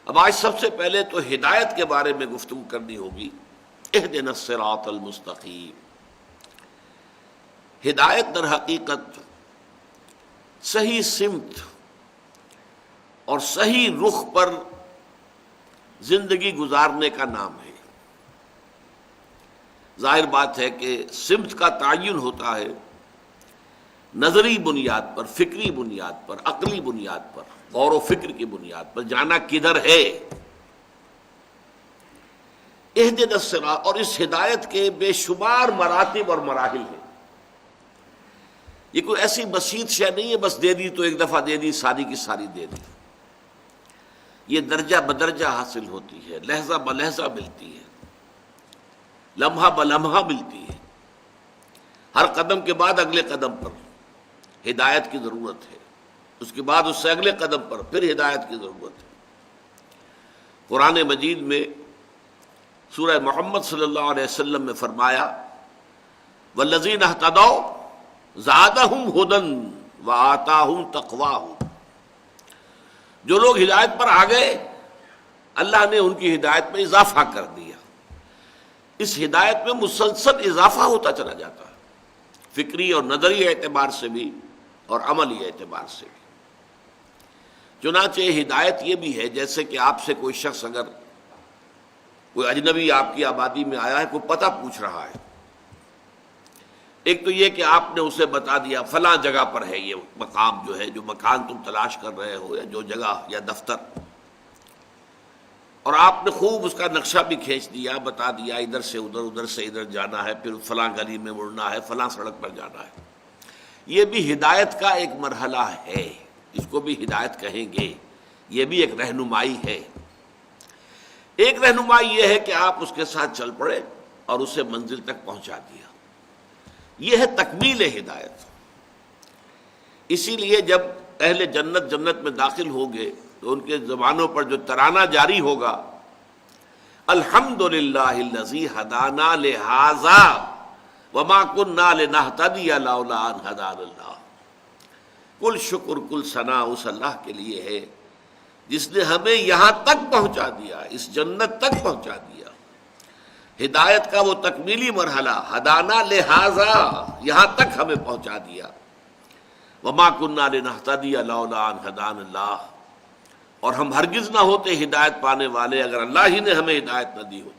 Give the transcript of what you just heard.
اب آج سب سے پہلے تو ہدایت کے بارے میں گفتگو کرنی ہوگی. اہدنا الصراط المستقیم. ہدایت در حقیقت صحیح سمت اور صحیح رخ پر زندگی گزارنے کا نام ہے. ظاہر بات ہے کہ سمت کا تعین ہوتا ہے نظری بنیاد پر، فکری بنیاد پر، عقلی بنیاد پر، غور و فکر کی بنیاد پر، جانا کدھر ہے. اہدنا الصراط، اور اس ہدایت کے بے شمار مراتب اور مراحل ہیں. یہ کوئی ایسی بسیط شے نہیں ہے بس دے دی تو ایک دفعہ دے دی، ساری کی ساری دے دی. یہ درجہ بدرجہ حاصل ہوتی ہے، لحظہ بلحظہ ملتی ہے، لمحہ بلمحہ ملتی ہے. ہر قدم کے بعد اگلے قدم پر ہدایت کی ضرورت ہے، اس کے بعد اس سے اگلے قدم پر پھر ہدایت کی ضرورت ہے. قرآن مجید میں سورہ محمد صلی اللہ علیہ وسلم میں فرمایا والذین اہتدوا زادہم ھدی وآتاہم تقواہم. جو لوگ ہدایت پر آ گئے اللہ نے ان کی ہدایت میں اضافہ کر دیا. اس ہدایت میں مسلسل اضافہ ہوتا چلا جاتا ہے، فکری اور نظری اعتبار سے بھی اور عملی اعتبار سے بھی. چنانچہ ہدایت یہ بھی ہے جیسے کہ آپ سے کوئی شخص، اگر کوئی اجنبی آپ کی آبادی میں آیا ہے، کوئی پتہ پوچھ رہا ہے، ایک تو یہ کہ آپ نے اسے بتا دیا فلاں جگہ پر ہے یہ مقام، جو ہے جو مکان تم تلاش کر رہے ہو یا جو جگہ یا دفتر، اور آپ نے خوب اس کا نقشہ بھی کھینچ دیا، بتا دیا ادھر سے ادھر، ادھر سے ادھر جانا ہے، پھر فلاں گلی میں مڑنا ہے، فلاں سڑک پر جانا ہے. یہ بھی ہدایت کا ایک مرحلہ ہے، اس کو بھی ہدایت کہیں گے. یہ بھی ایک رہنمائی ہے. ایک رہنمائی یہ ہے کہ آپ اس کے ساتھ چل پڑے اور اسے منزل تک پہنچا دیا. یہ ہے تکمیل ہدایت. اسی لیے جب اہل جنت جنت میں داخل ہوں گے تو ان کے زبانوں پر جو ترانہ جاری ہوگا الحمدللہ الذی ہدانا لہذا وما کنا لنہتدی لولا ان ہدانا اللہ. کل شکر کل ثنا اس اللہ کے لیے ہے جس نے ہمیں یہاں تک پہنچا دیا، اس جنت تک پہنچا دیا. ہدایت کا وہ تکمیلی مرحلہ ہدانا لہذا، یہاں تک ہمیں پہنچا دیا. وما کنا لنہتدی لولا ان ہدانا اللہ، اور ہم ہرگز نہ ہوتے ہدایت پانے والے اگر اللہ ہی نے ہمیں ہدایت نہ دی ہوتی.